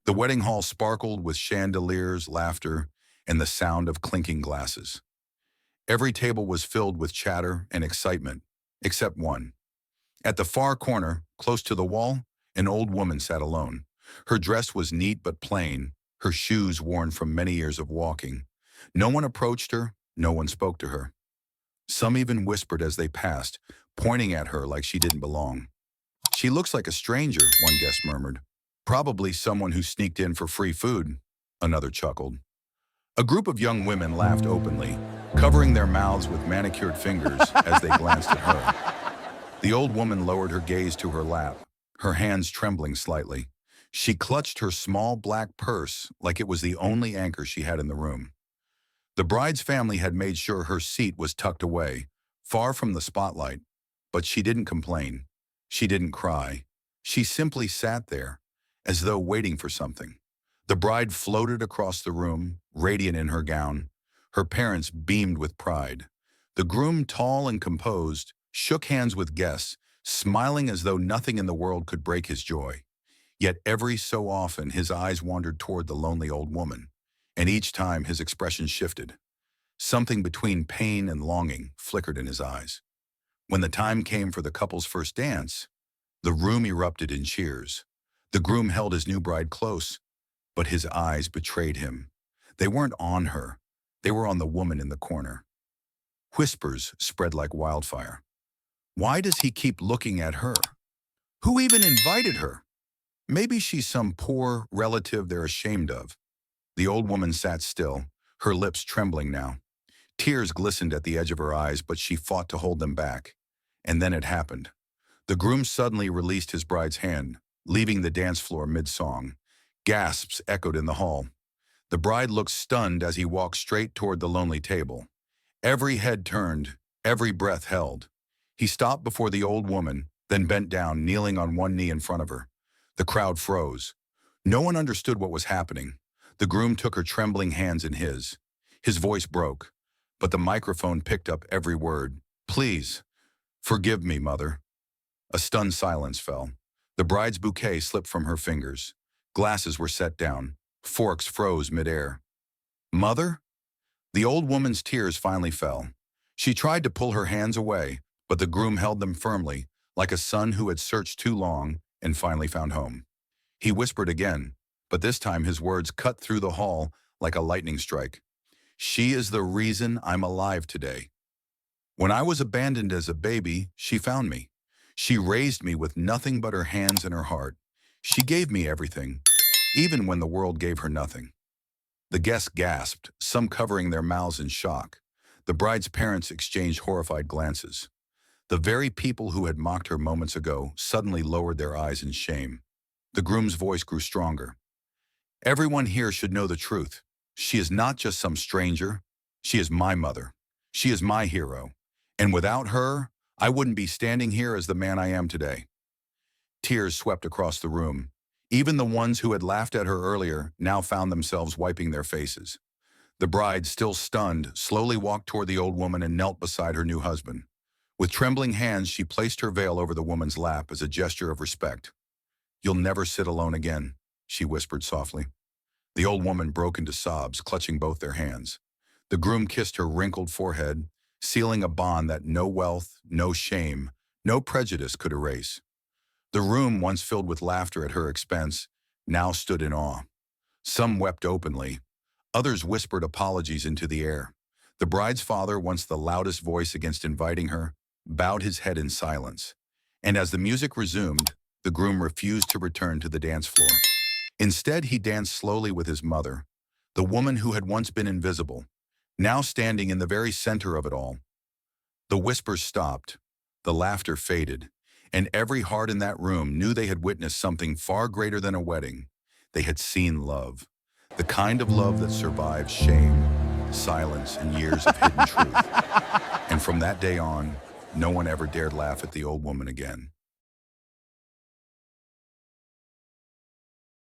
The wedding hall sparkled with chandeliers, laughter, and the sound of clinking glasses. Every table was filled with chatter and excitement, except one. At the far corner, close to the wall, an old woman sat alone. Her dress was neat but plain, her shoes worn from many years of walking. No one approached her, no one spoke to her. Some even whispered as they passed, pointing at her like she didn't belong. "She looks like a stranger," one guest murmured. "Probably someone who sneaked in for free food," another chuckled. A group of young women laughed openly, covering their mouths with manicured fingers as they glanced at her. The old woman lowered her gaze to her lap, her hands trembling slightly. She clutched her small black purse like it was the only anchor she had in the room. The bride's family had made sure her seat was tucked away, far from the spotlight, but she didn't complain. She didn't cry. She simply sat there, as though waiting for something. The bride floated across the room, radiant in her gown. Her parents beamed with pride. The groom, tall and composed, shook hands with guests, smiling as though nothing in the world could break his joy. Yet every so often his eyes wandered toward the lonely old woman, and each time his expression shifted. Something between pain and longing flickered in his eyes. When the time came for the couple's first dance, the room erupted in cheers. The groom held his new bride close, but his eyes betrayed him. They weren't on her. They were on the woman in the corner. Whispers spread like wildfire. Why does he keep looking at her? Who even invited her? Maybe she's some poor relative they're ashamed of. The old woman sat still, her lips trembling now. Tears glistened at the edge of her eyes, but she fought to hold them back. And then it happened. The groom suddenly released his bride's hand, leaving the dance floor mid-song. Gasps echoed in the hall. The bride looked stunned as he walked straight toward the lonely table. Every head turned, every breath held. He stopped before the old woman, then bent down, kneeling on one knee in front of her. The crowd froze. No one understood what was happening. The groom took her trembling hands in his. His voice broke, but the microphone picked up every word. "Please, forgive me, mother." A stunned silence fell. The bride's bouquet slipped from her fingers. Glasses were set down. Forks froze midair. "Mother?" The old woman's tears finally fell. She tried to pull her hands away, but the groom held them firmly, like a son who had searched too long and finally found home. He whispered again, but this time his words cut through the hall like a lightning strike. "She is the reason I'm alive today. When I was abandoned as a baby, she found me. She raised me with nothing but her hands and her heart. She gave me everything, even when the world gave her nothing." The guests gasped, some covering their mouths in shock. The bride's parents exchanged horrified glances. The very people who had mocked her moments ago suddenly lowered their eyes in shame. The groom's voice grew stronger. "Everyone here should know the truth. She is not just some stranger. She is my mother. She is my hero. And without her, I wouldn't be standing here as the man I am today." Tears swept across the room. Even the ones who had laughed at her earlier now found themselves wiping their faces. The bride, still stunned, slowly walked toward the old woman and knelt beside her new husband. With trembling hands, she placed her veil over the woman's lap as a gesture of respect. "You'll never sit alone again," she whispered softly. The old woman broke into sobs, clutching both their hands. The groom kissed her wrinkled forehead, sealing a bond that no wealth, no shame, no prejudice could erase. The room, once filled with laughter at her expense, now stood in awe. Some wept openly. Others whispered apologies into the air. The bride's father, once the loudest voice against inviting her, bowed his head in silence. And as the music resumed, the groom refused to return to the dance floor. Instead, he danced slowly with his mother, the woman who had once been invisible, now standing in the very center of it all. The whispers stopped, the laughter faded, and every heart in that room knew they had witnessed something far greater than a wedding. They had seen love, the kind of love that survives shame, silence, and years of hidden truth. And from that day on, no one ever dared laugh at the old woman again.